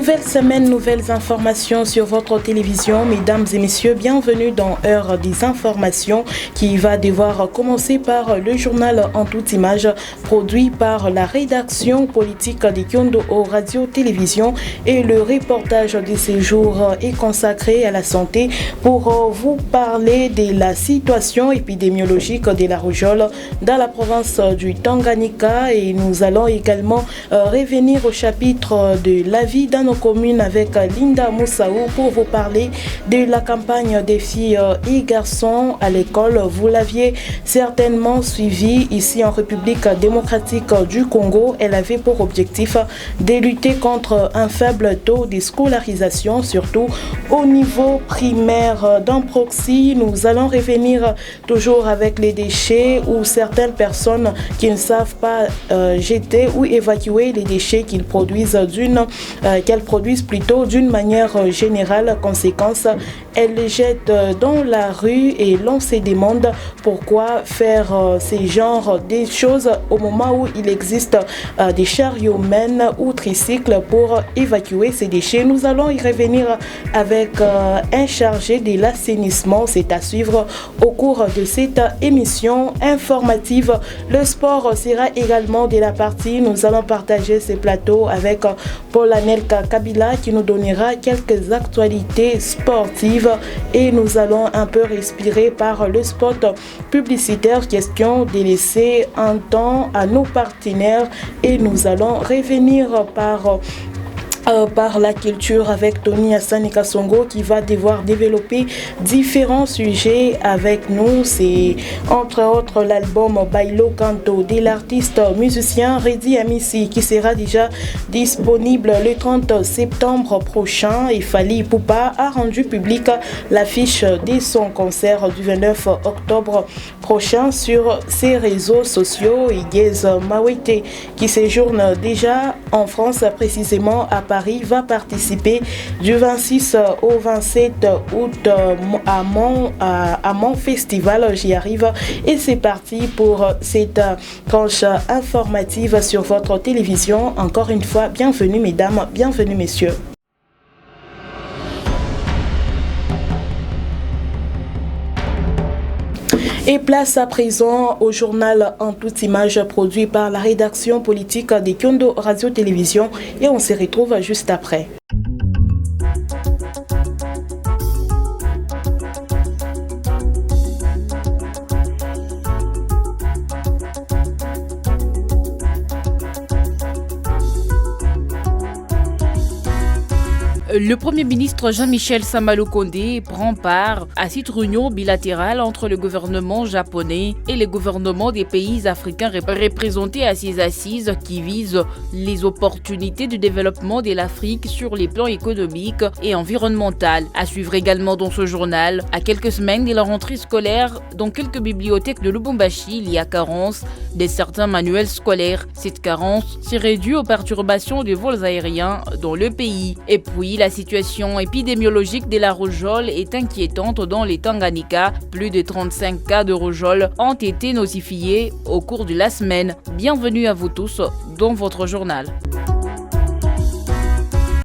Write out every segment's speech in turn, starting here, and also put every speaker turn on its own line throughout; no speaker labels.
Nouvelle semaine, nouvelles informations sur votre télévision. Mesdames et messieurs, bienvenue dans Heure des informations qui va devoir commencer par le journal en toute image produit par la rédaction politique des Kiondo Radio-Télévision et le reportage de ces jours est consacré à la santé pour vous parler de la situation épidémiologique de la rougeole dans la province du Tanganyika et nous allons également revenir au chapitre de la vie dans nos communes avec Linda Moussaou pour vous parler de la campagne des filles et garçons à l'école. Vous l'aviez certainement suivi ici en République démocratique du Congo. Elle avait pour objectif de lutter contre un faible taux de scolarisation, surtout au niveau primaire. Dans Proxy, nous allons revenir toujours avec les déchets où certaines personnes qui ne savent pas jeter ou évacuer les déchets qu'elles produisent plutôt d'une manière générale. Conséquence, elles les jettent dans la rue et l'on se demande pourquoi faire ces genres de choses au moment où il existe des chariots-mènes ou tricycles pour évacuer ces déchets. Nous allons y revenir avec un chargé de l'assainissement. C'est à suivre au cours de cette émission informative. Le sport sera également de la partie. Nous allons partager ces plateaux avec Paul Anelka Kabila qui nous donnera quelques actualités sportives et nous allons un peu respirer par le spot publicitaire, question de laisser un temps à nos partenaires et nous allons revenir par la culture avec Tony Hassan Kasongo qui va devoir développer différents sujets avec nous. C'est entre autres l'album Bailo Canto de l'artiste musicien Reddy Amissi qui sera déjà disponible le 30 septembre prochain et Fally Ipupa a rendu public l'affiche de son concert du 29 octobre prochain sur ses réseaux sociaux. Et Gez Mawete qui séjourne déjà en France, précisément à Paris, va participer du 26 au 27 août à mon festival. J'y arrive et c'est parti pour cette tranche informative sur votre télévision. Encore une fois, bienvenue mesdames, bienvenue messieurs. Et place à présent au journal en toute image produit par la rédaction politique des Kiondo Radio-Télévision et on se retrouve juste après.
Le Premier ministre Jean-Michel Samalukonde prend part à cette réunion bilatérale entre le gouvernement japonais et les gouvernements des pays africains représentés à ces assises qui visent les opportunités de développement de l'Afrique sur les plans économiques et environnemental. À suivre également dans ce journal, à quelques semaines de la rentrée scolaire, dans quelques bibliothèques de Lubumbashi, il y a carence de certains manuels scolaires. Cette carence serait due aux perturbations des vols aériens dans le pays. Et puis, la situation épidémiologique de la rougeole est inquiétante dans les Tanganyika. Plus de 35 cas de rougeole ont été notifiés au cours de la semaine. Bienvenue à vous tous dans votre journal.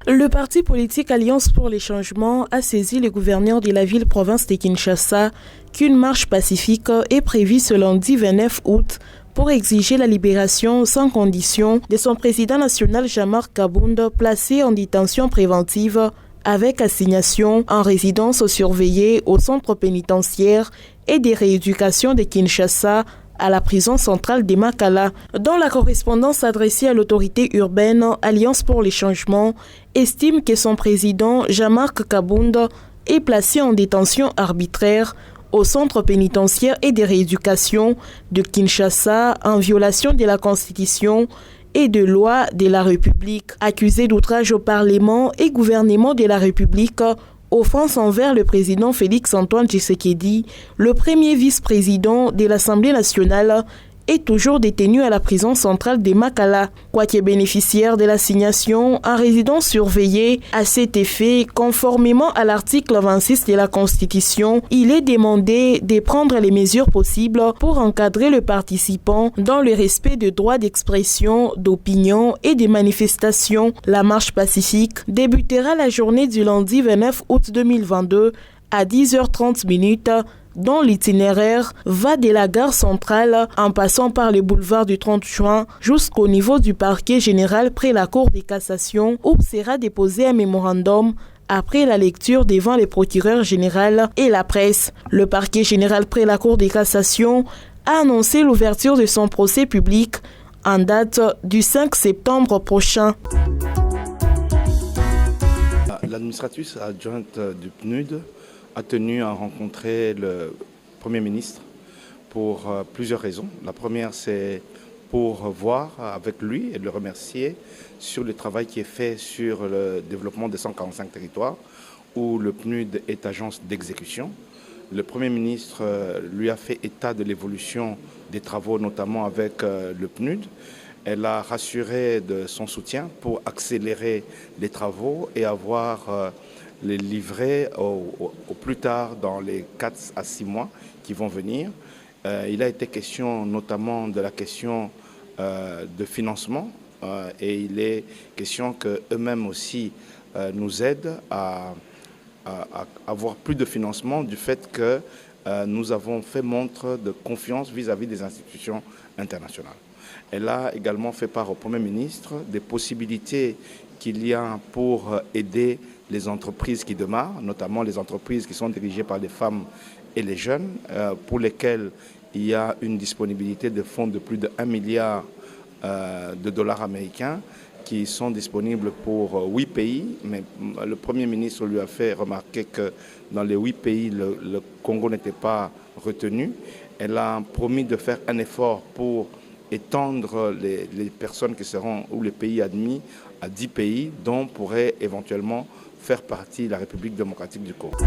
Le parti politique Alliance pour les changements a saisi le gouverneur de la ville-province de Kinshasa qu'une marche pacifique est prévue ce lundi 29 août pour exiger la libération sans condition de son président national Jean-Marc Kabunda placé en détention préventive avec assignation en résidence surveillée au centre pénitentiaire et de rééducation de Kinshasa à la prison centrale de Makala. Dans la correspondance adressée à l'autorité urbaine, Alliance pour les changements estime que son président Jean-Marc Kabunda est placé en détention arbitraire au centre pénitentiaire et de rééducation de Kinshasa en violation de la Constitution et de loi de la République. Accusé d'outrage au Parlement et gouvernement de la République, offense envers le président Félix Antoine Tshisekedi, le premier vice-président de l'Assemblée nationale est toujours détenu à la prison centrale de Makala. Quoique bénéficiaire de l'assignation en résidence surveillée, à cet effet, conformément à l'article 26 de la Constitution, il est demandé de prendre les mesures possibles pour encadrer le participant dans le respect des droits d'expression, d'opinion et de manifestation. La marche pacifique débutera la journée du lundi 29 août 2022 à 10h30 dont l'itinéraire va de la gare centrale en passant par le boulevard du 30 juin jusqu'au niveau du parquet général près la Cour de cassation où sera déposé un mémorandum après la lecture devant les procureurs généraux et la presse. Le parquet général près la Cour de cassation a annoncé l'ouverture de son procès public en date du 5 septembre prochain.
L'administratrice adjointe du PNUD a tenu à rencontrer le Premier ministre pour plusieurs raisons. La première, c'est pour voir avec lui et le remercier sur le travail qui est fait sur le développement des 145 territoires où le PNUD est agence d'exécution. Le Premier ministre lui a fait état de l'évolution des travaux, notamment avec le PNUD. Elle a rassuré de son soutien pour accélérer les travaux et avoir les livrés au plus tard dans les 4 à 6 mois qui vont venir. Il a été question notamment de la question de financement et il est question qu'eux-mêmes aussi nous aident à avoir plus de financement du fait que nous avons fait montre de confiance vis-à-vis des institutions internationales. Elle a également fait part au Premier ministre des possibilités qu'il y a pour aider les entreprises qui démarrent, notamment les entreprises qui sont dirigées par les femmes et les jeunes, pour lesquelles il y a une disponibilité de fonds de plus de 1 milliard de dollars américains qui sont disponibles pour 8 pays. Mais le Premier ministre lui a fait remarquer que dans les 8 pays, le Congo n'était pas retenu. Elle a promis de faire un effort pour étendre les personnes qui seront, ou les pays admis, à 10 pays, dont pourrait éventuellement faire partie la République démocratique du Congo.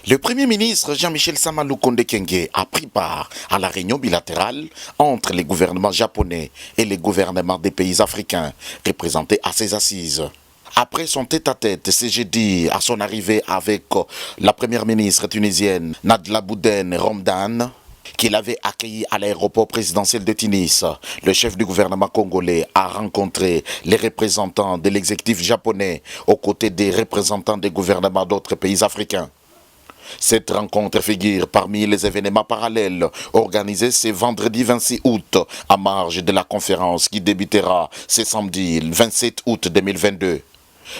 Le Premier ministre Jean-Michel Sama Lukonde Kyenge a pris part à la réunion bilatérale entre les gouvernements japonais et les gouvernements des pays africains représentés à ces assises. Après son tête-à-tête, c'est jeudi, à son arrivée avec la première ministre tunisienne Nadla Bouden Romdan, qu'il avait accueilli à l'aéroport présidentiel de Tunis, le chef du gouvernement congolais a rencontré les représentants de l'exécutif japonais aux côtés des représentants des gouvernements d'autres pays africains. Cette rencontre figure parmi les événements parallèles organisés ce vendredi 26 août à marge de la conférence qui débutera ce samedi 27 août 2022.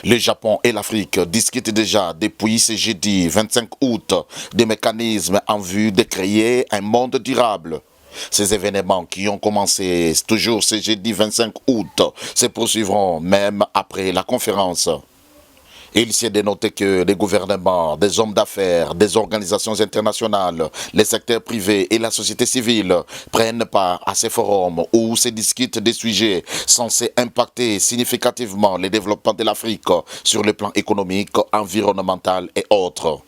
Le Japon et l'Afrique discutent déjà depuis ce jeudi 25 août des mécanismes en vue de créer un monde durable. Ces événements qui ont commencé toujours ce jeudi 25 août se poursuivront même après la conférence. Il s'est dénoté que les gouvernements, des hommes d'affaires, des organisations internationales, les secteurs privés et la société civile prennent part à ces forums où se discutent des sujets censés impacter significativement le développement de l'Afrique sur le plan économique, environnemental et autres.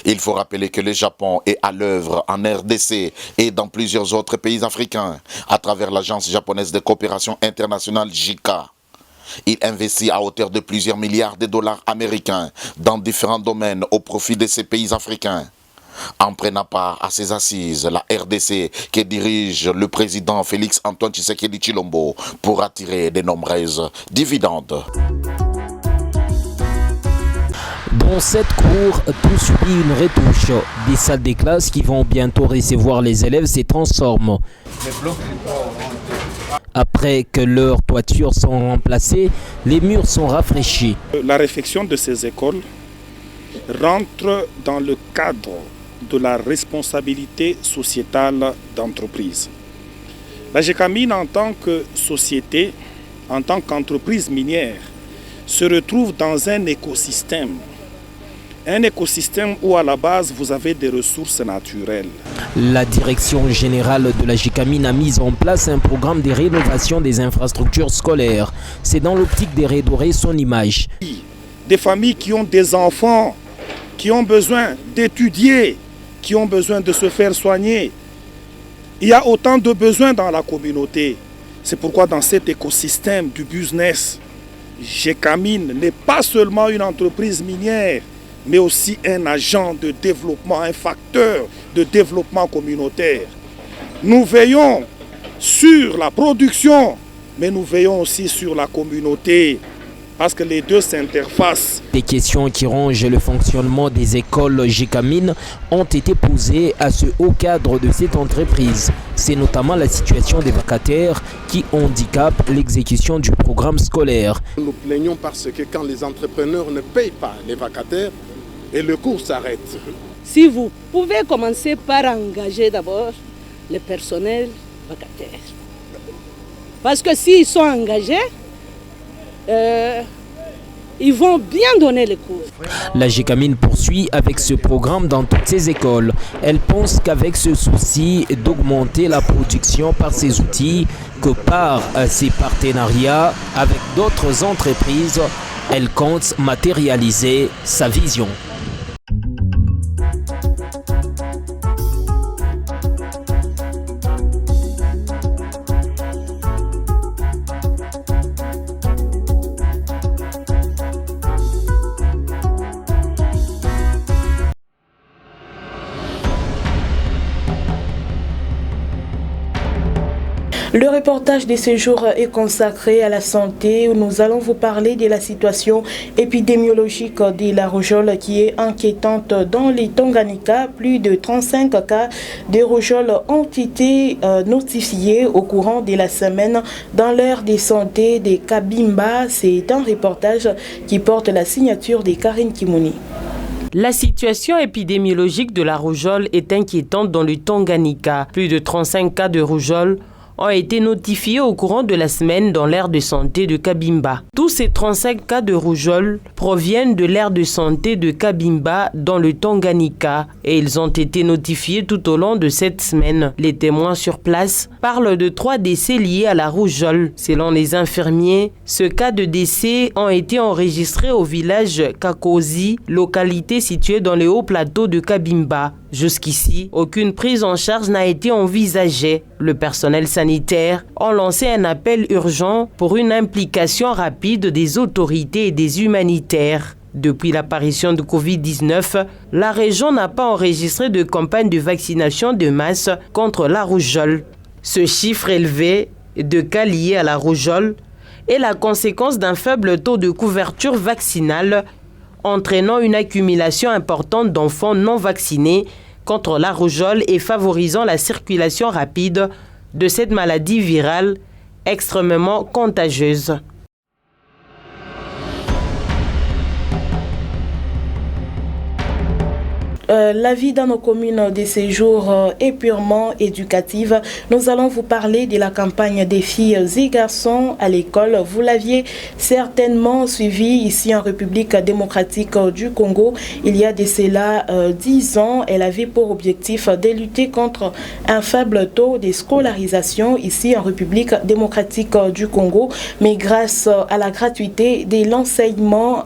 Il faut rappeler que le Japon est à l'œuvre en RDC et dans plusieurs autres pays africains à travers l'agence japonaise de coopération internationale JICA. Il investit à hauteur de plusieurs milliards de dollars américains dans différents domaines au profit de ces pays africains. En prenant part à ces assises, la RDC que dirige le président Félix Antoine Tshisekedi Tshilombo pour attirer de nombreuses dividendes.
Dans cette cour, tout subit une retouche. Des salles de classe qui vont bientôt recevoir les élèves se transforment. Après que leurs toitures sont remplacées, les murs sont rafraîchis.
La réfection de ces écoles rentre dans le cadre de la responsabilité sociétale d'entreprise. La Gécamine, en tant que société, en tant qu'entreprise minière, se retrouve dans un écosystème où à la base vous avez des ressources naturelles.
La direction générale de la Gécamine a mis en place un programme de rénovation des infrastructures scolaires. C'est dans l'optique de redorer son image.
Des familles qui ont des enfants, qui ont besoin d'étudier, qui ont besoin de se faire soigner, Il y a autant de besoins dans la communauté. C'est pourquoi dans cet écosystème du business, Gécamine n'est pas seulement une entreprise minière, mais aussi un agent de développement, un facteur de développement communautaire. Nous veillons sur la production, mais nous veillons aussi sur la communauté, parce que les deux s'interfacent.
Des questions qui rongent le fonctionnement des écoles Gécamine ont été posées à ce haut cadre de cette entreprise. C'est notamment la situation des vacataires qui handicapent l'exécution du programme scolaire.
Nous plaignons parce que quand les entrepreneurs ne payent pas les vacataires, et le cours s'arrête.
Si vous pouvez commencer par engager d'abord le personnel vacataire. Parce que s'ils sont engagés, ils vont bien donner les cours.
La Gécamine poursuit avec ce programme dans toutes ses écoles. Elle pense qu'avec ce souci d'augmenter la production par ses outils, que par ses partenariats avec d'autres entreprises, elle compte matérialiser sa vision.
Le reportage de ce jour est consacré à la santé où nous allons vous parler de la situation épidémiologique de la rougeole qui est inquiétante dans les Tanganyika. Plus de 35 cas de rougeole ont été notifiés au courant de la semaine dans l'aire de santé de Kabimba. C'est un reportage qui porte la signature de Karine Kimouni.
La situation épidémiologique de la rougeole est inquiétante dans le Tanganyika. Plus de 35 cas de rougeole ont été notifiés au courant de la semaine dans l'aire de santé de Kabimba. Tous ces 35 cas de rougeole proviennent de l'aire de santé de Kabimba dans le Tanganyika et ils ont été notifiés tout au long de cette semaine. Les témoins sur place parlent de 3 décès liés à la rougeole. Selon les infirmiers, ce cas de décès ont été enregistrés au village Kakozi, localité située dans le haut plateau de Kabimba. Jusqu'ici, aucune prise en charge n'a été envisagée. Le personnel sanitaire a lancé un appel urgent pour une implication rapide des autorités et des humanitaires. Depuis l'apparition de Covid-19, la région n'a pas enregistré de campagne de vaccination de masse contre la rougeole. Ce chiffre élevé de cas liés à la rougeole est la conséquence d'un faible taux de couverture vaccinale, entraînant une accumulation importante d'enfants non vaccinés contre la rougeole et favorisant la circulation rapide de cette maladie virale extrêmement contagieuse.
La vie dans nos communes de ces jours est purement éducative. Nous allons vous parler de la campagne des filles et garçons à l'école. Vous l'aviez certainement suivi ici en République démocratique du Congo. Il y a de cela 10 ans, elle avait pour objectif de lutter contre un faible taux de scolarisation ici en République démocratique du Congo. Mais grâce à la gratuité de l'enseignement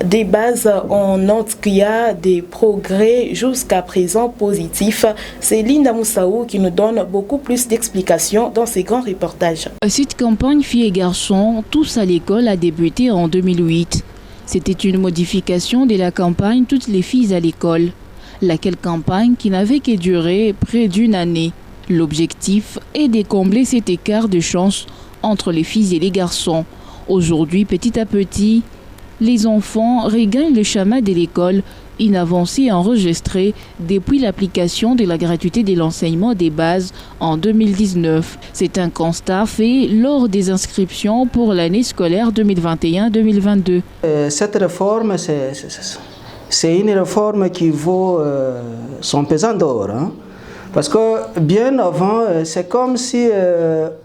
des bases, on note qu'il y a des progrès jusqu'à présent positif. C'est Linda Moussaou qui nous donne beaucoup plus d'explications dans ces grands reportages.
Cette campagne filles et garçons, tous à l'école, a débuté en 2008. C'était une modification de la campagne Toutes les filles à l'école, laquelle campagne qui n'avait que duré près d'une année. L'objectif est de combler cet écart de chance entre les filles et les garçons. Aujourd'hui, petit à petit, les enfants regagnent le chemin de l'école, une avancée enregistrée depuis l'application de la gratuité de l'enseignement des bases en 2019. C'est un constat fait lors des inscriptions pour l'année scolaire 2021-2022.
Cette réforme, c'est une réforme qui vaut son pesant d'or. Parce que bien avant, c'est comme si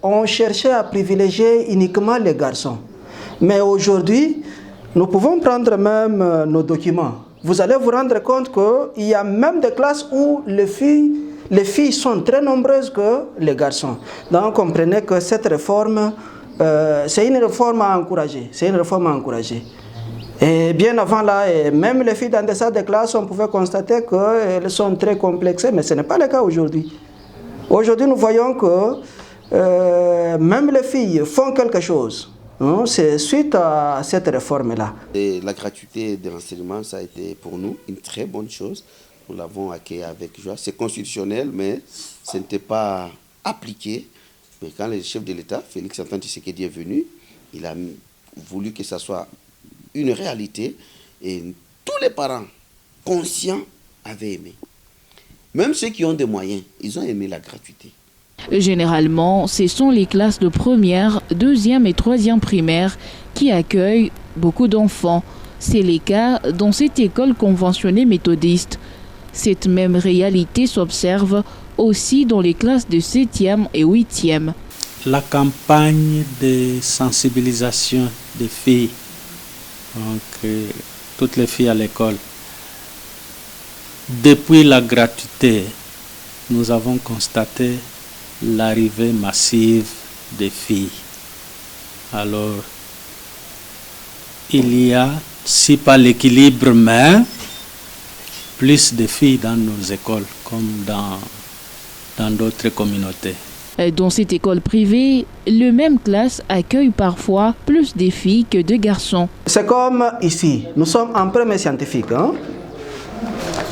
on cherchait à privilégier uniquement les garçons. Mais aujourd'hui, nous pouvons prendre même nos documents. Vous allez vous rendre compte qu'il y a même des classes où les filles sont très nombreuses que les garçons. Donc comprenez que cette réforme, c'est une réforme à encourager. C'est une réforme à encourager. Et bien avant là, même les filles dans des salles de classe, on pouvait constater qu'elles sont très complexées, mais ce n'est pas le cas aujourd'hui. Aujourd'hui, nous voyons que même les filles font quelque chose. C'est suite à cette réforme-là.
La gratuité de l'enseignement, ça a été pour nous une très bonne chose. Nous l'avons accueilli avec joie. C'est constitutionnel, mais ce n'était pas appliqué. Mais quand le chef de l'État, Félix Antoine Tshisekedi, est venu, il a voulu que ça soit une réalité. Et tous les parents conscients avaient aimé. Même ceux qui ont des moyens, ils ont aimé la gratuité.
Généralement, ce sont les classes de première, deuxième et troisième primaire qui accueillent beaucoup d'enfants. C'est le cas dans cette école conventionnée méthodiste. Cette même réalité s'observe aussi dans les classes de 7e et 8e.
La campagne de sensibilisation des filles, donc toutes les filles à l'école, depuis la gratuité, nous avons constaté l'arrivée massive des filles. Alors, il y a, si pas l'équilibre, mais plus de filles dans nos écoles, comme dans d'autres communautés.
Dans cette école privée, le même classe accueille parfois plus de filles que de garçons.
C'est comme ici, nous sommes en premier scientifique.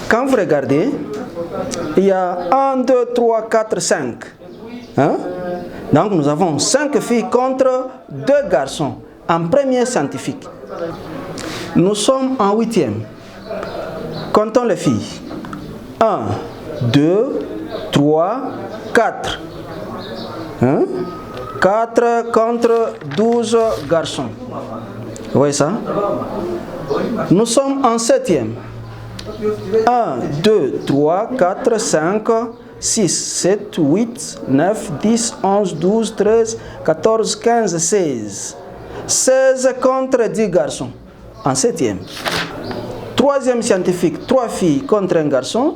Quand vous regardez, il y a 1, 2, 3, 4, 5. Donc nous avons 5 filles contre 2 garçons en premier scientifique. Nous sommes en 8e. Comptons les filles. 1, 2, 3, 4. 4 contre 12 garçons. Vous voyez ça? Nous sommes en 7e. 1, 2, 3, 4, 5, 6, 7, 8, 9, 10, 11, 12, 13, 14, 15, 16. 16 contre 10 garçons en 7e. 3e scientifique, 3 filles contre 1 garçon.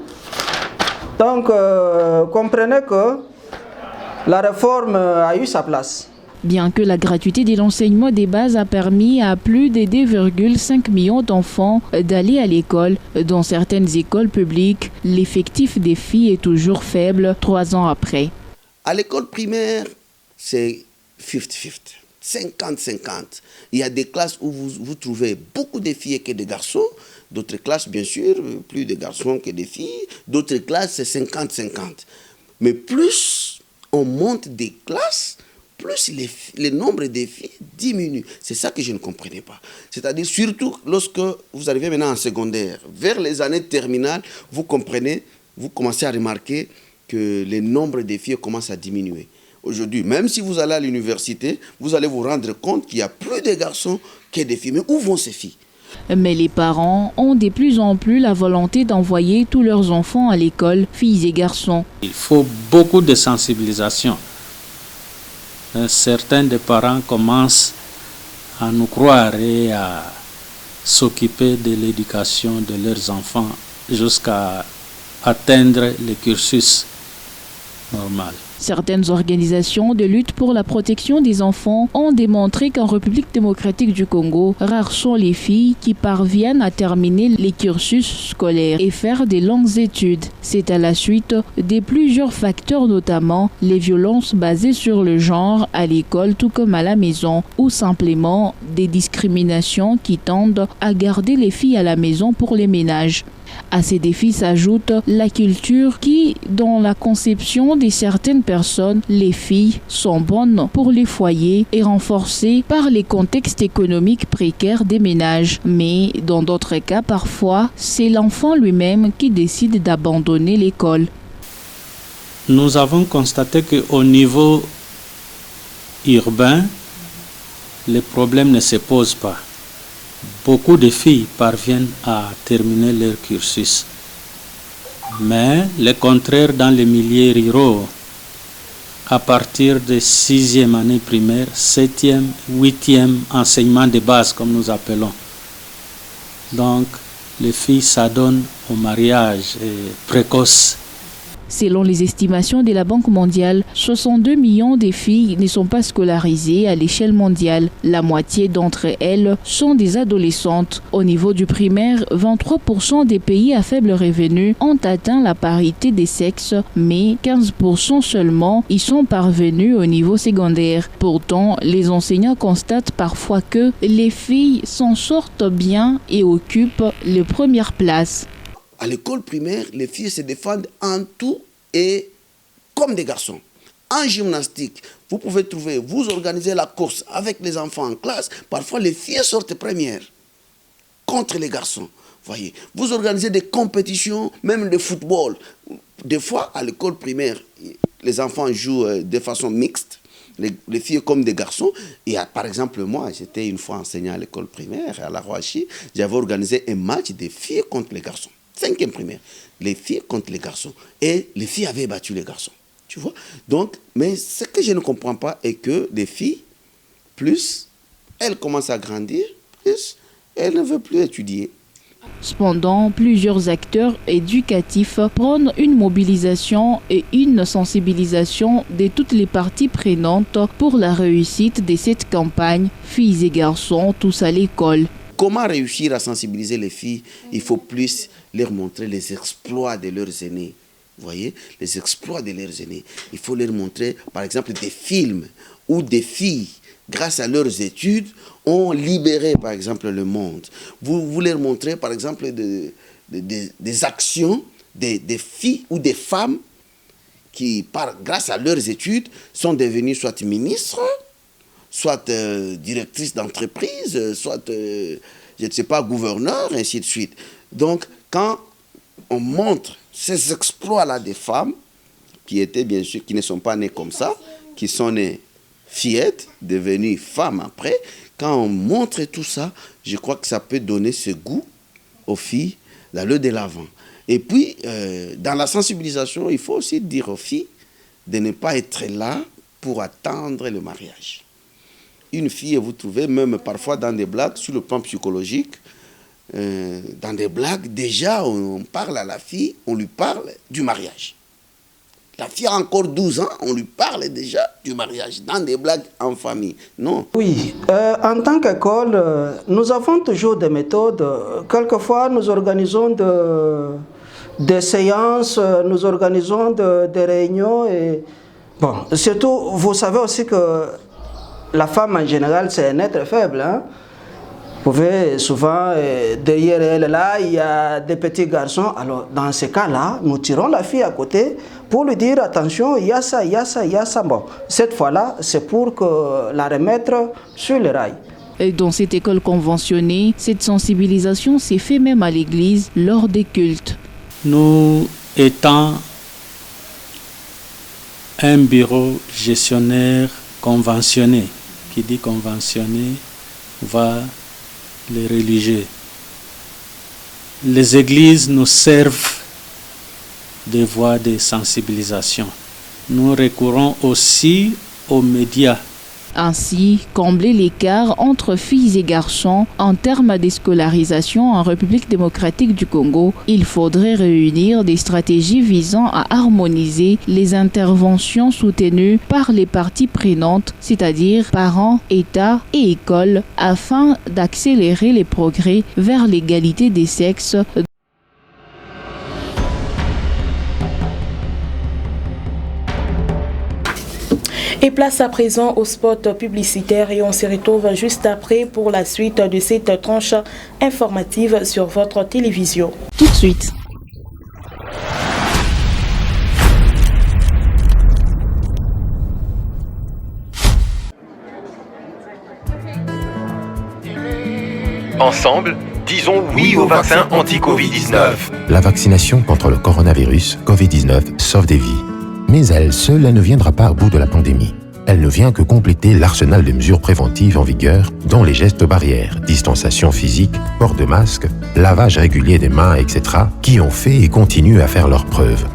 Donc, comprenez que la réforme a eu sa place.
Bien que la gratuité de l'enseignement des bases a permis à plus de 2,5 millions d'enfants d'aller à l'école, dans certaines écoles publiques, l'effectif des filles est toujours faible 3 ans après.
À l'école primaire, c'est 50-50, 50-50. Il y a des classes où vous trouvez beaucoup de filles que de garçons, d'autres classes, bien sûr, plus de garçons que de filles, d'autres classes, c'est 50-50. Mais plus on monte des classes, plus le nombre de filles diminue. C'est ça que je ne comprenais pas. C'est-à-dire, surtout lorsque vous arrivez maintenant en secondaire, vers les années terminales, vous comprenez, vous commencez à remarquer que le nombre de filles commence à diminuer. Aujourd'hui, même si vous allez à l'université, vous allez vous rendre compte qu'il y a plus de garçons que de filles. Mais où vont ces filles?
Mais les parents ont de plus en plus la volonté d'envoyer tous leurs enfants à l'école, filles et garçons.
Il faut beaucoup de sensibilisation. Certains des parents commencent à nous croire et à s'occuper de l'éducation de leurs enfants jusqu'à atteindre le cursus normal.
Certaines organisations de lutte pour la protection des enfants ont démontré qu'en République démocratique du Congo, rares sont les filles qui parviennent à terminer les cursus scolaires et faire des longues études. C'est à la suite de plusieurs facteurs, notamment les violences basées sur le genre à l'école tout comme à la maison, ou simplement des discriminations qui tendent à garder les filles à la maison pour les ménages. À ces défis s'ajoute la culture qui, dans la conception de certaines personnes, les filles sont bonnes pour les foyers et renforcées par les contextes économiques précaires des ménages. Mais dans d'autres cas, parfois, c'est l'enfant lui-même qui décide d'abandonner l'école.
Nous avons constaté qu'au niveau urbain, les problèmes ne se posent pas. Beaucoup de filles parviennent à terminer leur cursus. Mais le contraire dans les milieux ruraux, à partir de 6e année primaire, 7e, 8e enseignement de base comme nous appelons. Donc les filles s'adonnent au mariage précoce.
Selon les estimations de la Banque mondiale, 62 millions de filles ne sont pas scolarisées à l'échelle mondiale. La moitié d'entre elles sont des adolescentes. Au niveau du primaire, 23% des pays à faible revenu ont atteint la parité des sexes, mais 15% seulement y sont parvenus au niveau secondaire. Pourtant, les enseignants constatent parfois que les filles s'en sortent bien et occupent les premières places.
À l'école primaire, les filles se défendent en tout et comme des garçons. En gymnastique, vous pouvez trouver, vous organisez la course avec les enfants en classe, parfois les filles sortent premières contre les garçons. Voyez, vous organisez des compétitions, même de football. Des fois, à l'école primaire, les enfants jouent de façon mixte, les filles comme des garçons. Et par exemple, moi, j'étais une fois enseignant à l'école primaire, à la Roachi, j'avais organisé un match des filles contre les garçons. 5e primaire, les filles contre les garçons. Et les filles avaient battu les garçons. Tu vois? Donc, mais ce que je ne comprends pas est que les filles, plus elles commencent à grandir, plus elles ne veulent plus étudier.
Cependant, plusieurs acteurs éducatifs prônent une mobilisation et une sensibilisation de toutes les parties prenantes pour la réussite de cette campagne « Filles et garçons, tous à l'école ».
Comment réussir à sensibiliser les filles? Il faut plus leur montrer les exploits de leurs aînés. Vous voyez, les exploits de leurs aînés. Il faut leur montrer, par exemple, des films où des filles, grâce à leurs études, ont libéré, par exemple, le monde. Vous leur montrez, par exemple, des actions des filles ou des femmes qui, grâce à leurs études, sont devenues soit ministres, soit directrices d'entreprise, soit, je ne sais pas, gouverneurs, ainsi de suite. Donc, quand on montre ces exploits-là des femmes, qui étaient bien sûr, qui ne sont pas nées comme ça, qui sont nées fillettes, devenues femmes après, quand on montre tout ça, je crois que ça peut donner ce goût aux filles d'aller de l'avant. Et puis, dans la sensibilisation, il faut aussi dire aux filles de ne pas être là pour attendre le mariage. Une fille, vous trouvez, même parfois dans des blagues, sur le plan psychologique, dans des blagues, déjà, on parle à la fille, on lui parle du mariage. La fille a encore 12 ans, on lui parle déjà du mariage, dans des blagues en famille. Non.
Oui, en tant qu'école, nous avons toujours des méthodes. Quelquefois, nous organisons des séances, nous organisons des réunions. Et bon, surtout, vous savez aussi que la femme, en général, c'est un être faible. Hein? Vous pouvez souvent, derrière elle, là, il y a des petits garçons. Alors, dans ces cas-là, nous tirons la fille à côté pour lui dire, attention, il y a ça, il y a ça, il y a ça. Bon, cette fois-là, c'est pour la remettre sur le rail.
Et dans cette école conventionnée, cette sensibilisation s'est faite même à l'église lors des cultes.
Nous étant un bureau gestionnaire conventionné, qui dit conventionné, va les religieux. Les églises nous servent de voies de sensibilisation. Nous recourons aussi aux médias.
Ainsi, combler l'écart entre filles et garçons en termes de scolarisation en République démocratique du Congo, il faudrait réunir des stratégies visant à harmoniser les interventions soutenues par les parties prenantes, c'est-à-dire parents, État et écoles, afin d'accélérer les progrès vers l'égalité des sexes.
Et place à présent au spot publicitaire et on se retrouve juste après pour la suite de cette tranche informative sur votre télévision.
Tout de suite.
Ensemble, disons oui au vaccin anti-Covid-19.
La vaccination contre le coronavirus Covid-19 sauve des vies. Mais elle seule, elle ne viendra pas au bout de la pandémie. Elle ne vient que compléter l'arsenal de mesures préventives en vigueur, dont les gestes barrières, distanciation physique, port de masque, lavage régulier des mains, etc., qui ont fait et continuent à faire leurs preuves.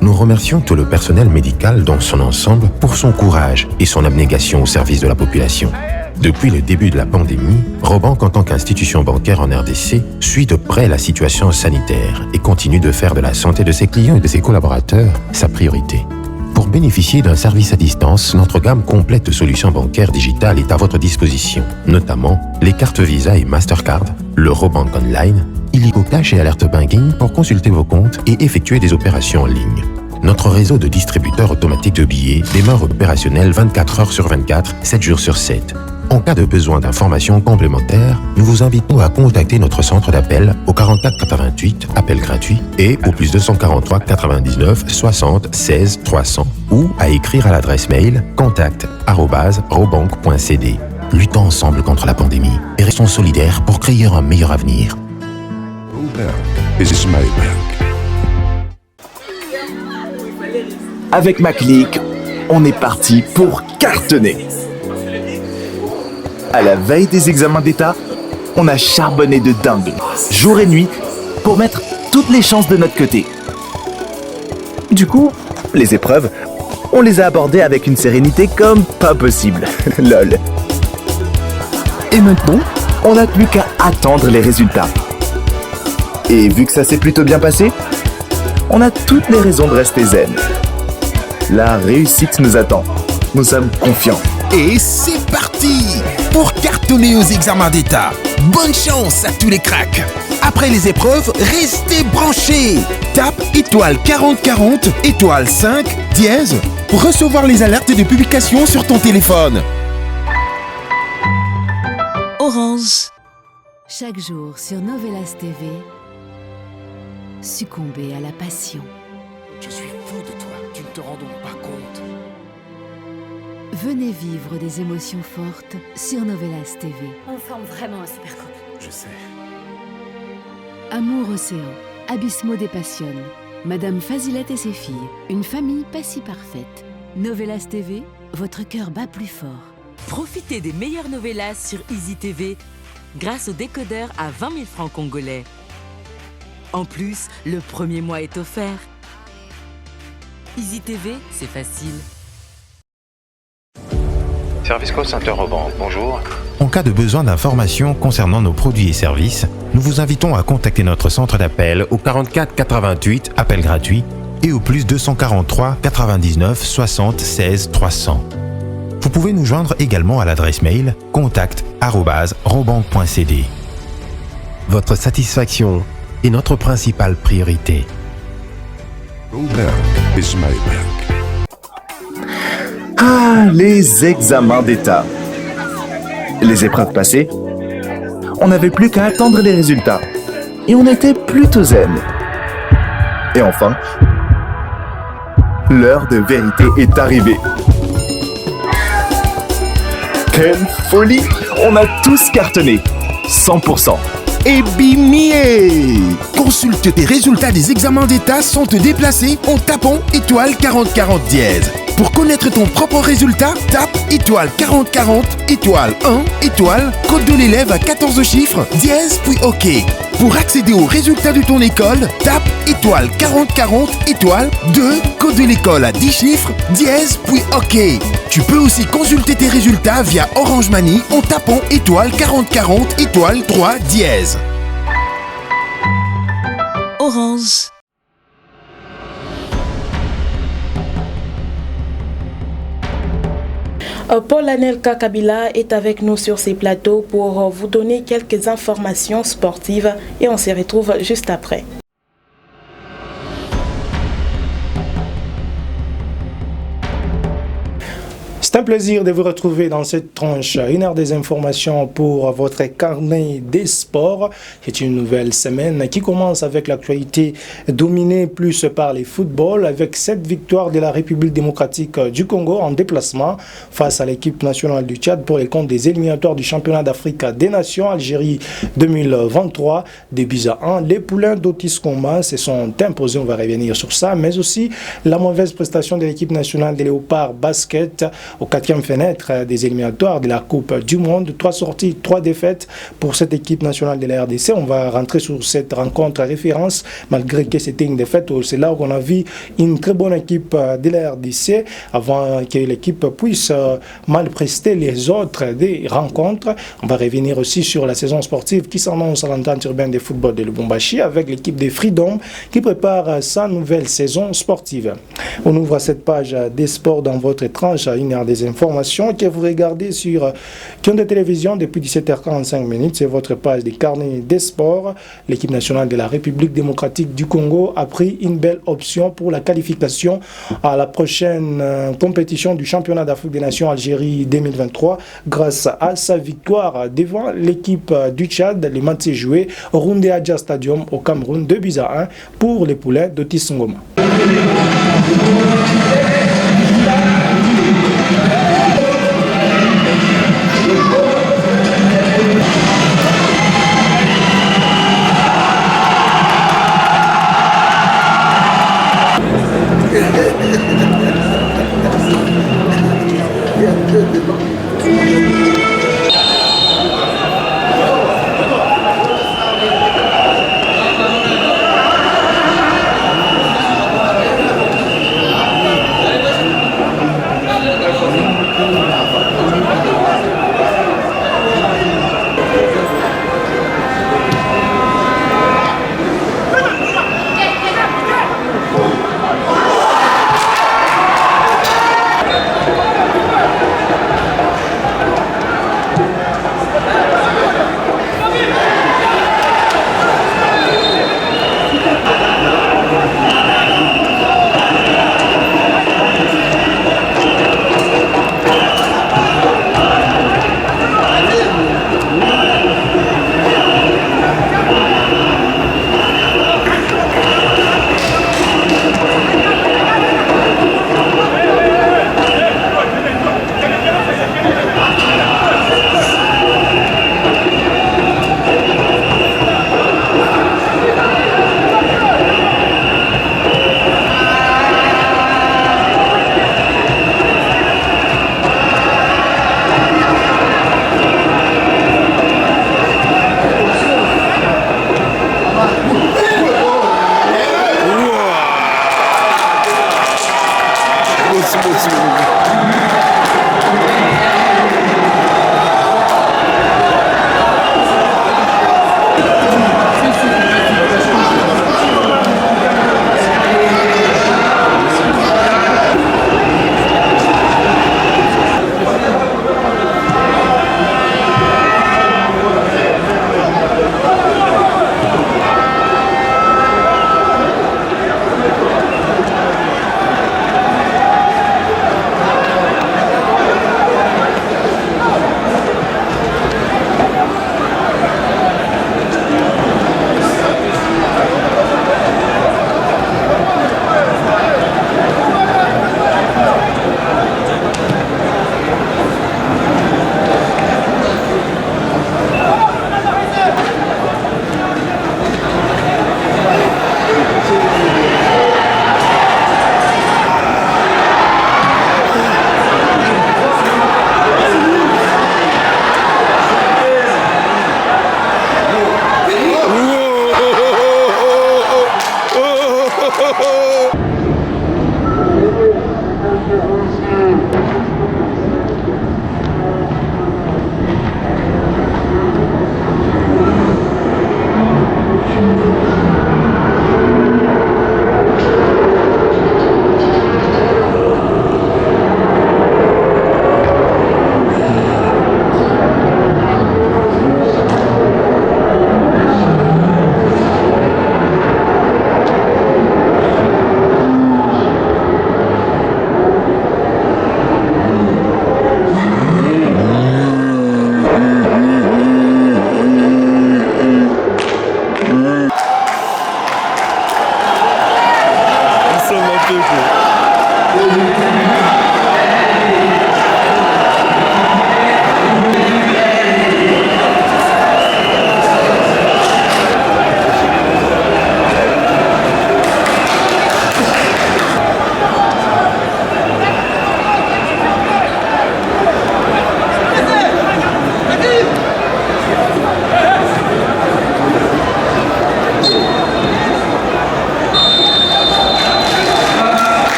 Nous remercions tout le personnel médical dans son ensemble pour son courage et son abnégation au service de la population. Depuis le début de la pandémie, Robank, en tant qu'institution bancaire en RDC, suit de près la situation sanitaire et continue de faire de la santé de ses clients et de ses collaborateurs sa priorité. Pour bénéficier d'un service à distance, notre gamme complète de solutions bancaires digitales est à votre disposition, notamment les cartes Visa et Mastercard, le Robank Online, Illico Cash et Alert Banking pour consulter vos comptes et effectuer des opérations en ligne. Notre réseau de distributeurs automatiques de billets demeure opérationnel 24 heures sur 24, 7 jours sur 7. En cas de besoin d'informations complémentaires, nous vous invitons à contacter notre centre d'appel au 44 88, appel gratuit, et au plus 243 99 60 16 300 ou à écrire à l'adresse mail contact@robank.cd. Luttons ensemble contre la pandémie et restons solidaires pour créer un meilleur avenir.
Avec Maclick, on est parti pour cartonner. À la veille des examens d'État, on a charbonné de dingue, jour et nuit, pour mettre toutes les chances de notre côté. Du coup, les épreuves, on les a abordées avec une sérénité comme pas possible. Lol. Et maintenant, on n'a plus qu'à attendre les résultats. Et vu que ça s'est plutôt bien passé, on a toutes les raisons de rester zen. La réussite nous attend. Nous sommes confiants.
Et c'est parti pour cartonner aux examens d'État. Bonne chance à tous les cracks. Après les épreuves, restez branchés. Tape étoile 4040, étoile 5, dièse pour recevoir les alertes de publication sur ton téléphone.
Orange. Chaque jour sur Novelas TV, succomber à la passion.
Je suis fou de toi, tu ne te rends donc pas compte.
Venez vivre des émotions fortes sur Novelas TV.
On forme vraiment un super couple.
Je sais.
Amour océan, Abysmo des passionnes, Madame Fazilette et ses filles, une famille pas si parfaite. Novelas TV, votre cœur bat plus fort.
Profitez des meilleures novelas sur Easy TV grâce au décodeur à 20 000 francs congolais. En plus, le premier mois est offert. Easy TV, c'est facile.
Service Call Center Robank, bonjour. En cas de besoin d'informations concernant nos produits et services, nous vous invitons à contacter notre centre d'appel au 44 88, appel gratuit, et au plus 243 99 60 16 300. Vous pouvez nous joindre également à l'adresse mail contact@robank.cd. Votre satisfaction est notre principale priorité.
Ah, les examens d'État. Les épreuves passées, on n'avait plus qu'à attendre les résultats. Et on était plutôt zen. Et enfin, l'heure de vérité est arrivée. Quelle folie! On a tous cartonné. 100%.
Et bimier! Consulte tes résultats des examens d'État sans te déplacer en tapant étoile 4040 dièse. Pour connaître ton propre résultat, tape étoile 4040, étoile 1, étoile, code de l'élève à 14 chiffres, dièse puis OK. Pour accéder aux résultats de ton école, tape étoile 4040, étoile 2, code de l'école à 10 chiffres, dièse puis OK. Tu peux aussi consulter tes résultats via Orange Money en tapant étoile 4040, étoile 3, dièse.
Orange.
Paul Anelka Kabila est avec nous sur ces plateaux pour vous donner quelques informations sportives et on se retrouve juste après.
C'est un plaisir de vous retrouver dans cette tranche, une heure des informations pour votre carnet des sports. C'est une nouvelle semaine qui commence avec l'actualité dominée plus par les footballs, avec 7 victoires de la République démocratique du Congo en déplacement face à l'équipe nationale du Tchad pour les comptes des éliminatoires du championnat d'Afrique des Nations Algérie 2023. Des buts à 1, les poulains d'Otis Combat se sont imposés, on va revenir sur ça, mais aussi la mauvaise prestation de l'équipe nationale des Léopards basket au 4e fenêtre des éliminatoires de la Coupe du Monde. 3 sorties, 3 défaites pour cette équipe nationale de la RDC. On va rentrer sur cette rencontre à référence, malgré que c'était une défaite. C'est là où on a vu une très bonne équipe de la RDC avant que l'équipe puisse mal prester les autres des rencontres. On va revenir aussi sur la saison sportive qui s'annonce à l'entente urbaine de football de Lubumbashi avec l'équipe des Freedom qui prépare sa nouvelle saison sportive. On ouvre cette page des sports dans votre tranche à 1h des informations que vous regardez sur Kion de Télévision depuis 17h45 minutes. C'est votre page des carnets des sports. L'équipe nationale de la République démocratique du Congo a pris une belle option pour la qualification à la prochaine compétition du championnat d'Afrique des Nations Algérie 2023 grâce à sa victoire devant l'équipe du Tchad. Les matchs s'est joué au Roundé Adja Stadium au Cameroun, 2-1 pour les poulains d'Otis Ngoma.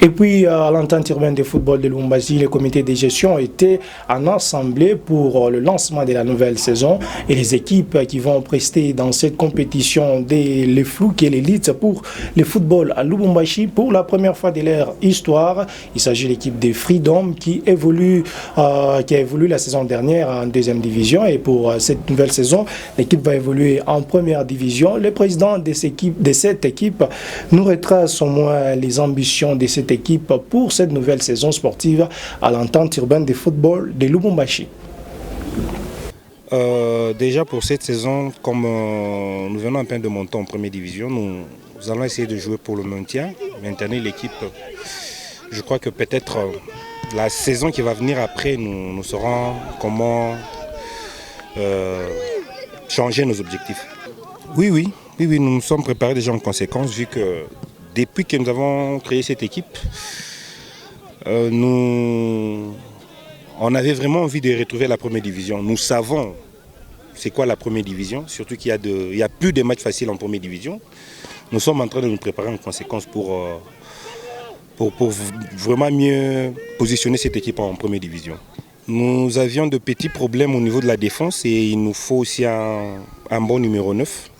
Et puis, à l'entente urbaine de football de Lubumbashi, le comité de gestion était en assemblée pour le lancement de la nouvelle saison et les équipes qui vont prester dans cette compétition les Flouk et l'élite pour le football à Lubumbashi pour la première fois de leur histoire. Il s'agit de l'équipe des Freedom qui a évolué la saison dernière en deuxième division et pour cette nouvelle saison, l'équipe va évoluer en première division. Le président de cette équipe nous retrace au moins les ambitions de cette équipe pour cette nouvelle saison sportive à l'entente urbaine de football de Lubumbashi.
Déjà pour cette saison, comme nous venons à peine de monter en première division, nous allons essayer de jouer pour le maintien. Maintenant l'équipe, je crois que peut-être la saison qui va venir après, nous saurons comment changer nos objectifs. Oui, nous nous sommes préparés déjà en conséquence, vu que depuis que nous avons créé cette équipe, on avait vraiment envie de retrouver la première division. Nous savons c'est quoi la première division, surtout qu'il y a plus de matchs faciles en première division. Nous sommes en train de nous préparer en conséquence pour vraiment mieux positionner cette équipe en première division. Nous avions de petits problèmes au niveau de la défense et il nous faut aussi un bon numéro 9.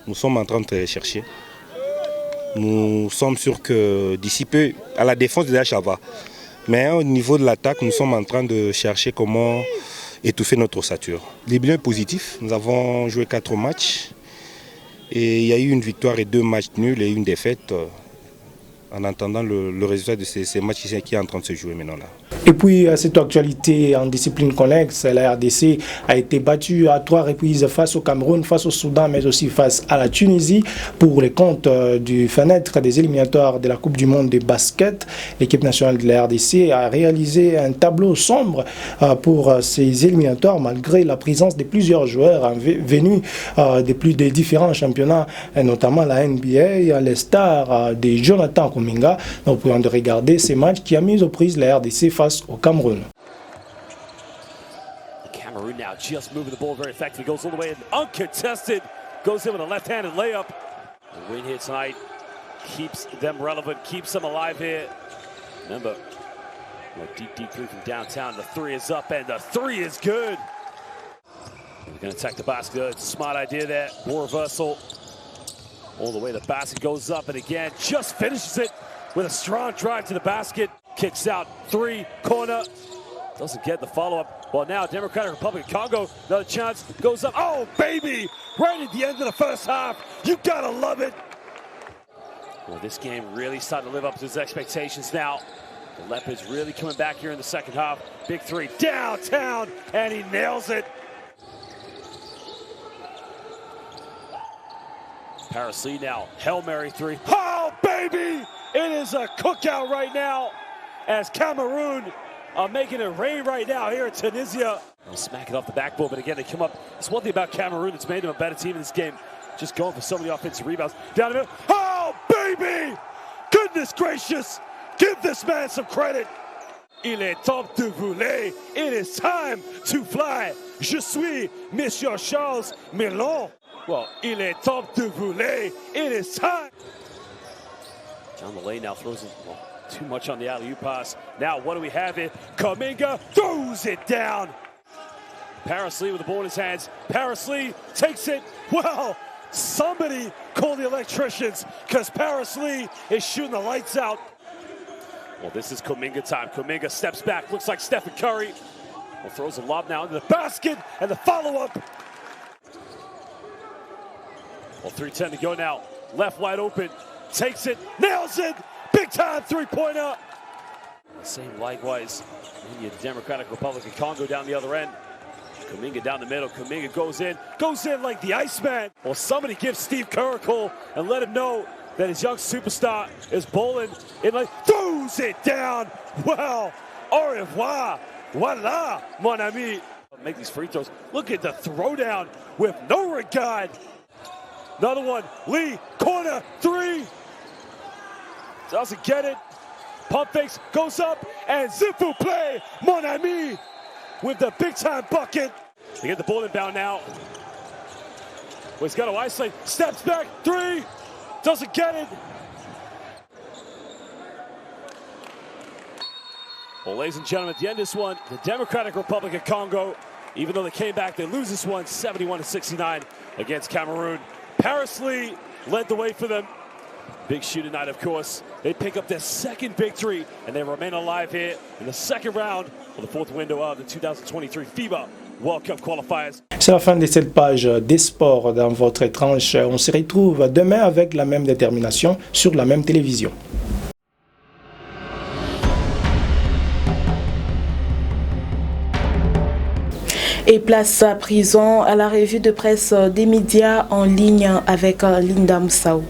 Nous sommes en train de chercher. Nous sommes sûrs que d'ici peu, à la défense déjà ça va. Mais au niveau de l'attaque, nous sommes en train de chercher comment étouffer notre ossature. Les bilans positifs, nous avons joué 4 matchs et il y a eu une victoire et 2 matchs nuls et une défaite en attendant le résultat de ces matchs qui est en train de se jouer maintenant là.
Et puis, cette actualité en discipline connexe, la RDC a été battue à 3 reprises face au Cameroun, face au Soudan, mais aussi face à la Tunisie pour les comptes du fenêtre des éliminatoires de la Coupe du Monde de basket. L'équipe nationale de la RDC a réalisé un tableau sombre pour ces éliminatoires, malgré la présence de plusieurs joueurs venus des différents championnats, notamment la NBA, les stars de Jonathan Kuminga. Nous pouvons regarder ces matchs qui a mis aux prises la RDC face au Cameroun.
Cameroon now just moving the ball very effectively, goes all the way in, uncontested, goes in with a left-handed layup. The win here tonight keeps them relevant, keeps them alive here. Remember, deep three from downtown, the 3 is up and the 3 is good. We're going to attack the basket, it's a smart idea there, ball reversal. All the way the basket goes up and again, just finishes it with a strong drive to the basket. Kicks out, 3, corner, doesn't get the follow-up. Well, now Democratic Republic of Congo, another chance, goes up. Oh, baby, right at the end of the first half. You gotta love it. Well, this game really starting to live up to his expectations now. The Leopards really coming back here in the second half. Big 3 downtown, and he nails it. Paris Lee now, Hail Mary 3. Oh, baby, it is a cookout right now. As Cameroon are making it rain right now here in Tunisia. They'll smack it off the backboard, but again, they come up. It's one thing about Cameroon that's made them a better team in this game. Just going for so many offensive rebounds. Down the middle. Oh, baby! Goodness gracious! Give this man some credit. Il est temps de voler. It is time to fly. Je suis Monsieur Charles Melon. Well, il est temps de voler. It is time. Down the lane now throws it. Well, too much on the alley-oop pass. Now, what do we have here? Kuminga throws it down. Paris Lee with the ball in his hands. Paris Lee takes it. Well, somebody call the electricians because Paris Lee is shooting the lights out. Well, this is Kuminga time. Kuminga steps back. Looks like Stephen Curry. Well, throws a lob now into the basket and the follow-up. Well, 3:10 to go now. Left wide open. Takes it. Nails it. Big time three-pointer. Same likewise in the Democratic Republic of Congo down the other end. Kuminga down the middle. Kuminga goes in like the Iceman. Well, somebody give Steve Kerr a call and let him know that his young superstar is bowling in like throws it down. Well, au revoir. Voila, mon ami. Make these free throws. Look at the throwdown with no regard. Another one. Lee, corner, 3. Doesn't get it. Pump fakes, goes up, and Zifu play, mon ami, with the big-time bucket. They get the ball inbound now. Well, he's got to isolate. Steps back, 3. Doesn't get it. Well, ladies and gentlemen, at the end of this one, the Democratic Republic of Congo, even though they came back, they lose this one 71-69 against Cameroon. Paris Lee led the way for them. Big shoot tonight, of course. They pick up their second victory, and they remain alive here in the second round of the fourth window of the 2023 FIBA World Cup qualifiers.
C'est la fin de cette page des sports dans votre tranche. On se retrouve demain avec la même détermination sur la même télévision.
Et place à présent à la revue de presse des médias en ligne avec Linda Moussao.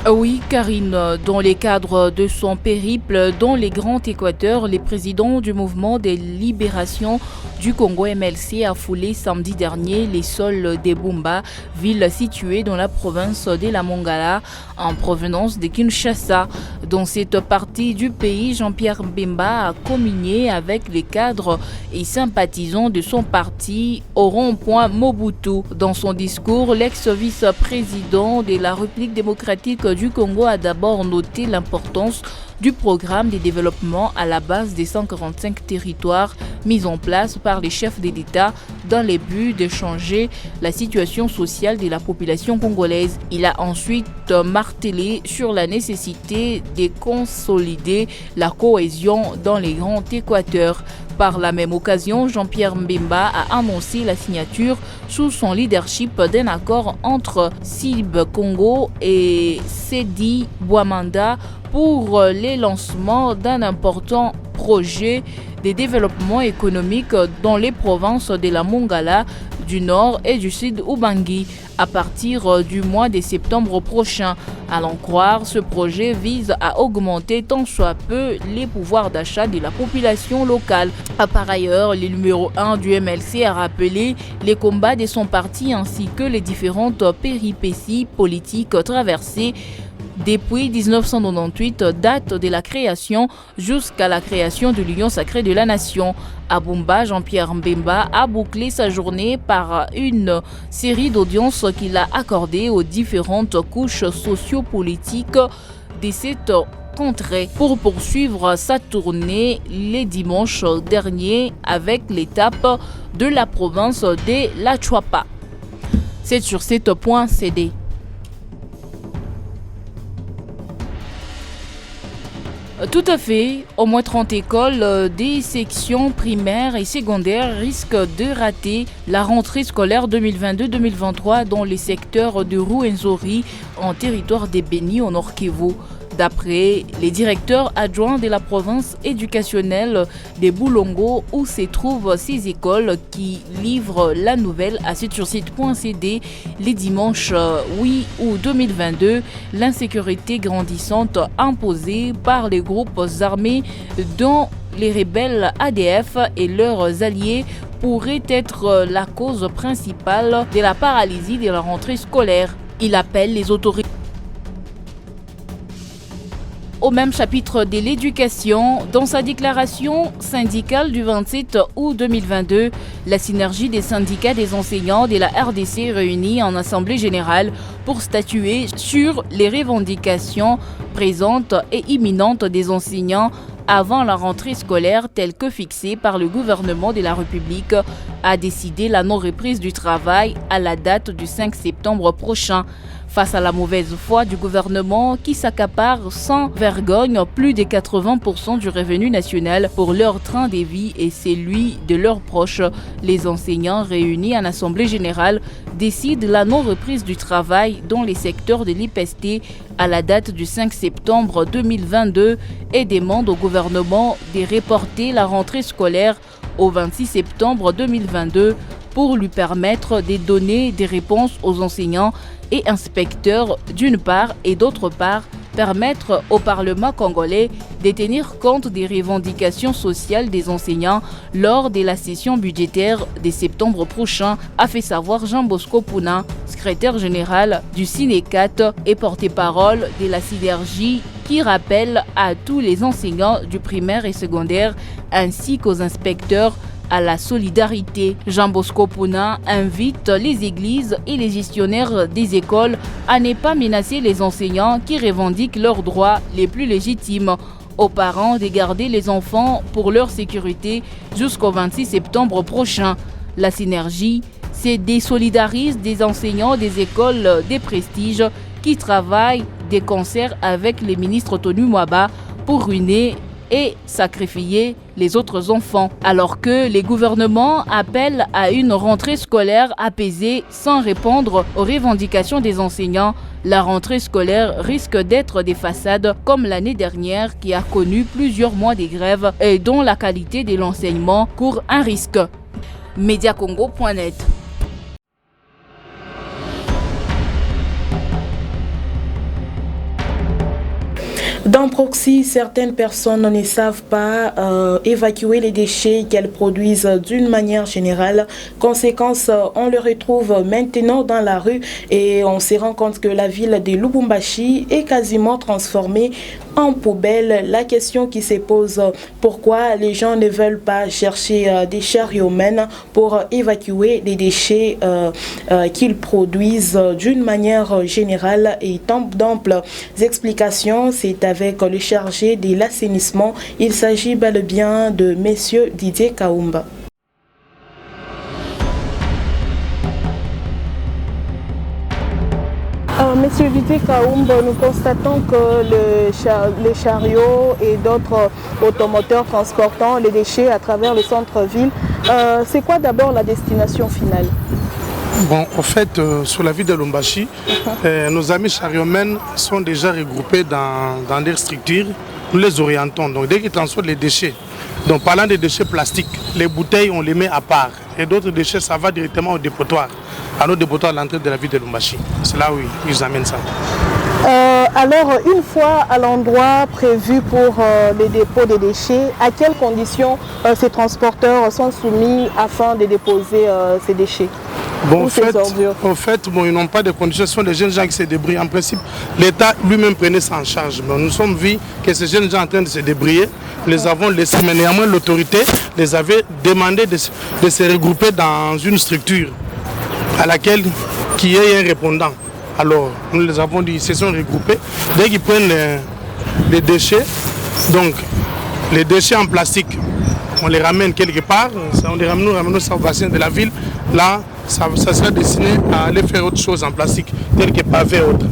Oui, Karine, dans les cadres de son périple dans les Grands Équateurs, les présidents du mouvement des libérations du Congo MLC a foulé samedi dernier les sols d'Ebumba, ville située dans la province de la Mongala, en provenance de Kinshasa. Dans cette partie du pays, Jean-Pierre Mbemba a communié avec les cadres et sympathisants de son parti au rond-point Mobutu. Dans son discours, l'ex-vice-président de la République démocratique du Congo a d'abord noté l'importance du programme de développement à la base des 145 territoires mis en place par les chefs de l'État dans le but de changer la situation sociale de la population congolaise. Il a ensuite martelé sur la nécessité de consolider la cohésion dans les Grands Équateurs. Par la même occasion, Jean-Pierre Mbemba a annoncé la signature sous son leadership d'un accord entre Sib Congo et Sedi Bouamanda pour le lancement d'un important projet de développement économique dans les provinces de la Mongala, du Nord et du Sud Ubangi à partir du mois de septembre prochain. À l'en croire, ce projet vise à augmenter tant soit peu les pouvoirs d'achat de la population locale. Par ailleurs, le numéro 1 du MLC a rappelé les combats de son parti ainsi que les différentes péripéties politiques traversées depuis 1998, date de la création, jusqu'à la création de l'Union sacrée de la nation. À Bumba, Jean-Pierre Mbemba a bouclé sa journée par une série d'audiences qu'il a accordées aux différentes couches sociopolitiques de cette contrée pour poursuivre sa tournée les dimanches derniers avec l'étape de la province de la Chuapa. C'est sur cet point CD. Tout à fait. Au moins 30 écoles des sections primaires et secondaires risquent de rater la rentrée scolaire 2022-2023 dans les secteurs de Rwenzori en territoire des Béni au Nord Kivu. D'après les directeurs adjoints de la province éducationnelle de Boulongo où se trouvent ces écoles qui livrent la nouvelle à site-sur-site.cd les dimanches 8 août 2022, l'insécurité grandissante imposée par les groupes armés dont les rebelles ADF et leurs alliés pourrait être la cause principale de la paralysie de la rentrée scolaire. Il appelle les autorités. Au même chapitre de l'éducation, dans sa déclaration syndicale du 27 août 2022, la synergie des syndicats des enseignants de la RDC réunis en assemblée générale pour statuer sur les revendications présentes et imminentes des enseignants avant la rentrée scolaire telle que fixée par le gouvernement de la République, a décidé la non-reprise du travail à la date du 5 septembre prochain. Face à la mauvaise foi du gouvernement qui s'accapare sans vergogne plus de 80% du revenu national pour leur train de vie et celui de leurs proches, les enseignants réunis en assemblée générale décident la non-reprise du travail dans les secteurs de l'IPST à la date du 5 septembre 2022 et demandent au gouvernement de reporter la rentrée scolaire au 26 septembre 2022 pour lui permettre de donner des réponses aux enseignants et inspecteurs d'une part et d'autre part permettre au Parlement congolais de tenir compte des revendications sociales des enseignants lors de la session budgétaire de septembre prochain, a fait savoir Jean Bosco Pouna, secrétaire général du Sinécat et porte-parole de la synergie qui rappelle à tous les enseignants du primaire et secondaire ainsi qu'aux inspecteurs à la solidarité. Jean Bosco Pouna invite les églises et les gestionnaires des écoles à ne pas menacer les enseignants qui revendiquent leurs droits les plus légitimes. aux parents de garder les enfants pour leur sécurité jusqu'au 26 septembre prochain. La synergie se désolidarise des enseignants des écoles des prestiges qui travaillent des concerts avec les ministres Tony Mwaba pour ruiner et sacrifier les autres enfants. Alors que les gouvernements appellent à une rentrée scolaire apaisée sans répondre aux revendications des enseignants, la rentrée scolaire risque d'être des façades comme l'année dernière qui a connu plusieurs mois de grève et dont la qualité de l'enseignement court un risque. Mediacongo.net.
Dans Proxy, certaines personnes ne savent pas évacuer les déchets qu'elles produisent d'une manière générale. Conséquence, on le retrouve maintenant dans la rue et on se rend compte que la ville de Lubumbashi est quasiment transformée en poubelle. La question qui se pose, pourquoi les gens ne veulent pas chercher des chariots-humaines pour évacuer les déchets qu'ils produisent d'une manière générale et d'amples explications. C'est avec le chargé de l'assainissement. Il s'agit bel et bien de Monsieur Didier Kaumba. Monsieur Didier Kaumba, nous constatons que les chariots et d'autres automoteurs transportant les déchets à travers le centre-ville, c'est quoi d'abord la destination finale?
Bon, en fait, sur la ville de Lubumbashi, nos amis chariots-humains sont déjà regroupés dans des structures. Nous les orientons. Donc, dès qu'ils transportent les déchets, donc parlant des déchets plastiques, les bouteilles, on les met à part. Et d'autres déchets, ça va directement au dépotoir, à notre dépotoir à l'entrée de la ville de Lubumbashi. C'est là où ils amènent ça.
Alors, une fois à l'endroit prévu pour les dépôts des déchets, à quelles conditions ces transporteurs sont soumis afin de déposer ces déchets?
Bon, en fait, ils n'ont pas de conditions, ce sont des jeunes gens qui se débrouillent. En principe, l'État lui-même prenait ça en charge. Mais nous sommes vus que ces jeunes gens en train de se débrouiller. Les avons laissés, mais néanmoins l'autorité les avait demandé de se regrouper dans une structure à laquelle qui ait un répondant. Alors, nous les avons dit, ils se sont regroupés. Dès qu'ils prennent les déchets, donc les déchets en plastique, on les ramène quelque part, nous ramenons ça au bassin de la ville. Là, ça sera destiné à aller faire autre chose en plastique, tel que pavés et autres,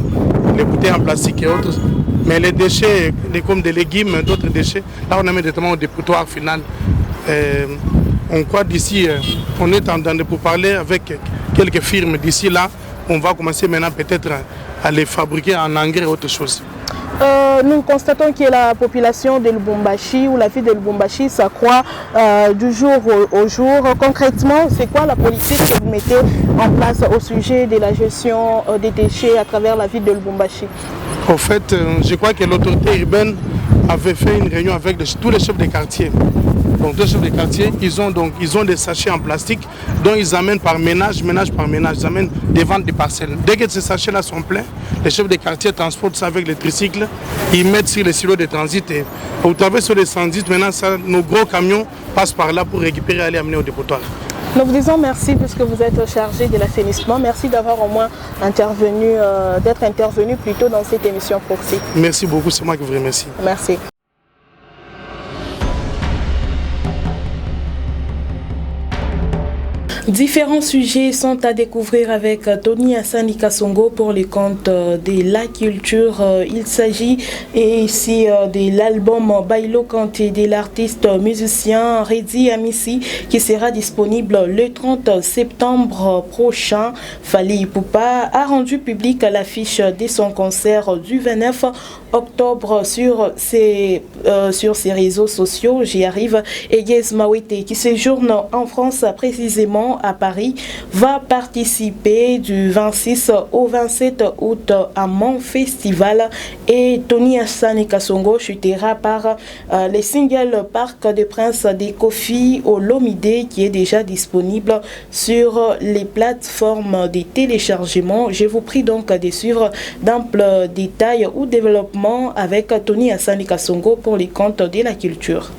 les bouteilles en plastique et autres. Mais les déchets, comme des légumes, d'autres déchets, là on amène directement au dépotoir final. On croit d'ici, on est en train de parler avec quelques firmes. D'ici là, on va commencer maintenant peut-être à les fabriquer en engrais et autre chose.
Nous constatons que la population de Lubumbashi ou la ville de Lubumbashi s'accroît du jour au jour. Concrètement, c'est quoi la politique que vous mettez en place au sujet de la gestion des déchets à travers la ville de Lubumbashi?
En fait, je crois que l'autorité urbaine avait fait une réunion avec tous les chefs de quartier. Donc, deux chefs de quartier, ils ont des sachets en plastique dont ils amènent par ménage par ménage. Ils amènent des ventes de parcelles. Dès que ces sachets-là sont pleins, les chefs de quartier transportent ça avec les tricycles. Ils mettent sur les silos de transit. Et au travers sur les transits, maintenant, nos gros camions passent par là pour récupérer et aller amener au dépotoir.
Nous vous disons merci puisque vous êtes chargé de l'assainissement. Merci d'avoir au moins d'être intervenu plus tôt dans cette émission Proxy.
Merci beaucoup, c'est moi qui vous remercie.
Merci. Différents sujets sont à découvrir avec Tony Hassani Kasongo pour les comptes de la culture. Il s'agit ici de l'album Bailo Kanté de l'artiste musicien Reddy Amissi qui sera disponible le 30 septembre prochain. Fally Ipupa a rendu public l'affiche de son concert du 29 octobre sur ses réseaux sociaux. J'y arrive. Et Yes Mawete qui séjourne en France précisément à Paris va participer du 26 au 27 août à mon festival et Tony Hassani Kasongo chutera par les singles Parc des Princes des Kofi Olomide qui est déjà disponible sur les plateformes de téléchargement. Je vous prie donc de suivre d'amples détails ou développements avec Tony Hassani Kasongo pour les comptes de la culture.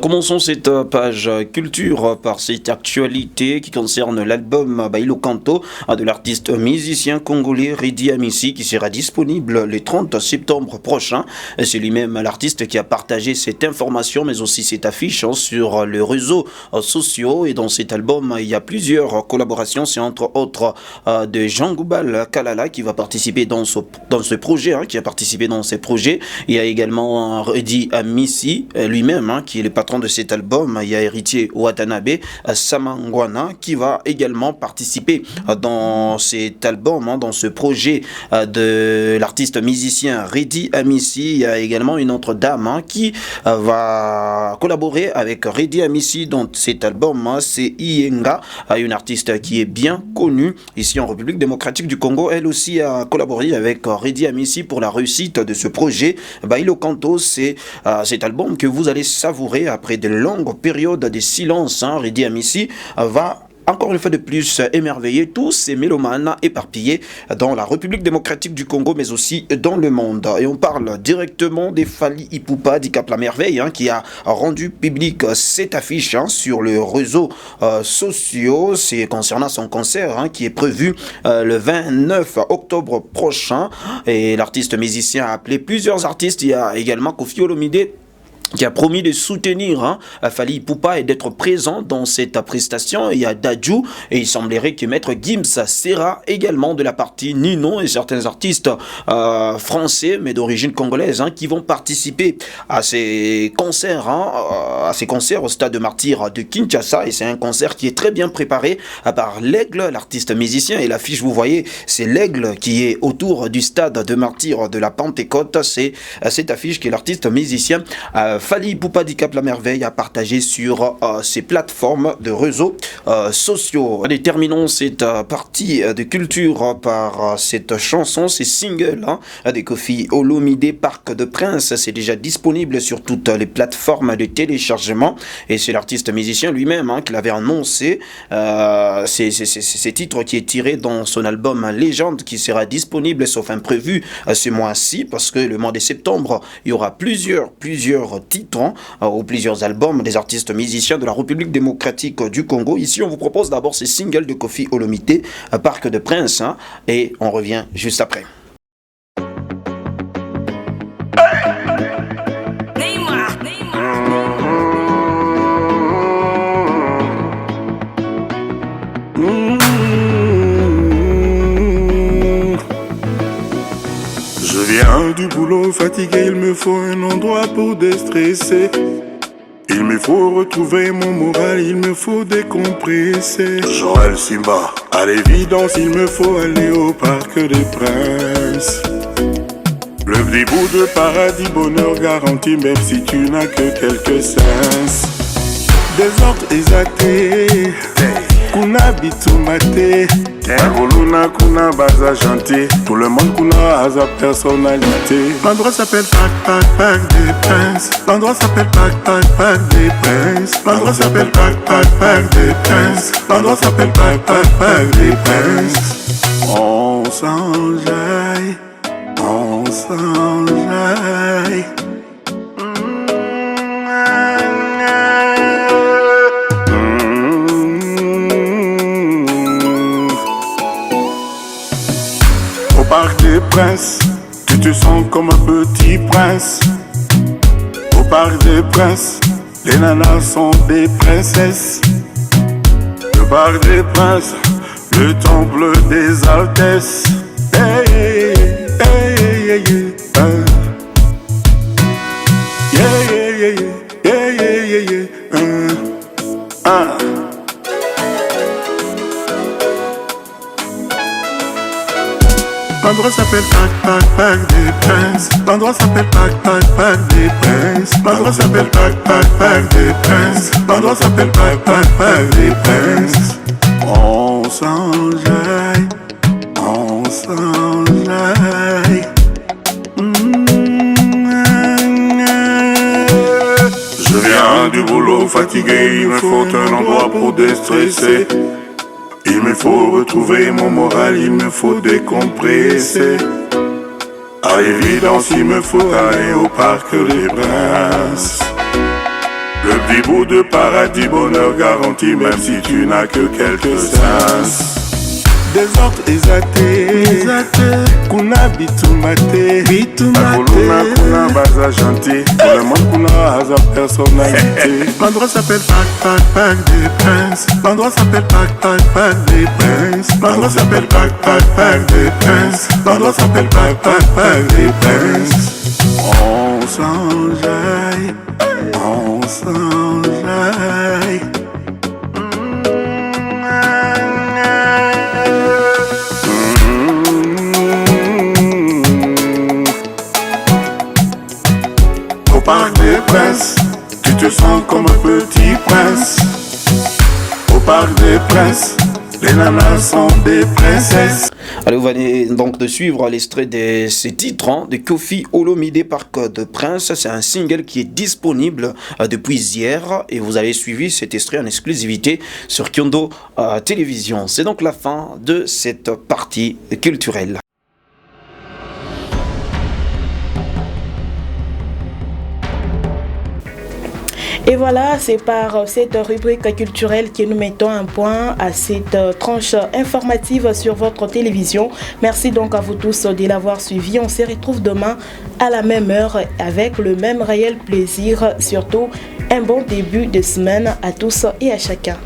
Commençons cette page culture par cette actualité qui concerne l'album Bailo Canto de l'artiste musicien congolais Redi Amissi qui sera disponible le 30 septembre prochain. C'est lui-même l'artiste qui a partagé cette information mais aussi cette affiche sur les réseaux sociaux. Et dans cet album, il y a plusieurs collaborations. C'est entre autres de Jean Goubal Kalala qui va participer dans ce projet, qui a participé dans ces projets. Il y a également Redi Amissi lui-même qui est le patron de cet album. Il y a Héritier Watanabe Samangwana qui va également participer dans cet album, dans ce projet de l'artiste musicien Redi Amissi. Il y a également une autre dame qui va collaborer avec Redi Amissi dans cet album. C'est Iyenga, une artiste qui est bien connue ici en République démocratique du Congo. Elle aussi a collaboré avec Redi Amissi pour la réussite de ce projet. Bailo Canto, c'est cet album que vous allez savourer après de longues périodes de silence. Redi Amissi va encore une fois de plus émerveiller tous ces mélomanes éparpillés dans la République démocratique du Congo mais aussi dans le monde. Et on parle directement des Fally Ipupa du Cap La Merveille qui a rendu public cette affiche sur les réseaux sociaux. C'est concernant son concert qui est prévu le 29 octobre prochain. Et l'artiste musicien a appelé plusieurs artistes. Il y a également Koffi Olomide qui a promis de soutenir Fally Ipupa et d'être présent dans cette prestation. Il y a Dadju et il semblerait que Maître Gims sera également de la partie Nino et certains artistes français mais d'origine congolaise qui vont participer à ces concerts, au stade de Martyrs de Kinshasa. Et c'est un concert qui est très bien préparé par l'Aigle, l'artiste musicien. Et l'affiche, vous voyez, c'est l'Aigle qui est autour du stade de Martyrs de la Pentecôte. C'est cette affiche que l'artiste musicien Fally Ipupa du Cap La Merveille a partagé sur ses plateformes de réseaux sociaux. Allez, terminons cette partie de culture par cette chanson, ces singles de Koffi Olomide, Parc de Prince. C'est déjà disponible sur toutes les plateformes de téléchargement et c'est l'artiste musicien lui-même qui l'avait annoncé. C'est titre qui est tiré dans son album Légende qui sera disponible sauf imprévu ce mois-ci parce que le mois de septembre il y aura plusieurs titres ou plusieurs albums des artistes musiciens de la République démocratique du Congo. Ici, on vous propose d'abord ces singles de Koffi Olomide, Parc de Prince, et on revient juste après.
Je viens du boulot fatigué, il me faut un endroit pour déstresser. Il me faut retrouver mon moral, il me faut décompresser. Joël Simba, à l'évidence, il me faut aller au Parc des Princes. Le petit bout de paradis, bonheur garanti, même si tu n'as que quelques sens. Désordre exalté, kuna bitumate. Luna kuna baza gentil, tout le monde kuna a sa personnalité. L'endroit s'appelle Parc des Princes. L'endroit s'appelle Parc des Princes. L'endroit s'appelle Parc des Princes. L'endroit s'appelle Parc des Princes. On s'enjaille, on s'enjaille. Parc des Princes, tu te sens comme un petit prince. Au Parc des Princes, les nanas sont des princesses. Le Parc des Princes, le temple des altesses. Hey, hey, hey, hey, yeah, yeah, yeah, yeah, yeah, yeah, yeah. L'endroit s'appelle Parc des Princes. L'endroit s'appelle Parc des Princes. L'endroit s'appelle Parc des Princes. L'endroit s'appelle Parc des Princes. On s'enjaille, on s'enjaille. Je viens du boulot fatigué, il me faut un endroit pour déstresser. Il me faut retrouver mon moral, il me faut décompresser. À l'évidence, il me faut aller au Parc des Princes. Le petit bout de paradis, bonheur garanti, même si tu n'as que quelques sens. Désordre exaté, kuna bitumate, Akuluna kuna baza gentil, tout le monde kuna a sa personnalité. L'endroit s'appelle Pac des Princes. L'endroit s'appelle Pac des Princes. L'endroit s'appelle Pac des Princes. L'endroit s'appelle Pac des Princes. On s'enjaille, on s'enjaille. Au parc des princes, tu te sens comme un petit prince. Au parc des princes, les nanas sont des princesses.
Allez, vous venez donc de suivre l'extrait de ces titres de Koffi Olomide par Code Prince. C'est un single qui est disponible depuis hier et vous avez suivi cet extrait en exclusivité sur Kyondo Télévision. C'est donc la fin de cette partie culturelle.
Et voilà, c'est par cette rubrique culturelle que nous mettons un point à cette tranche informative sur votre télévision. Merci donc à vous tous de l'avoir suivi. On se retrouve demain à la même heure avec le même réel plaisir. Surtout, un bon début de semaine à tous et à chacun.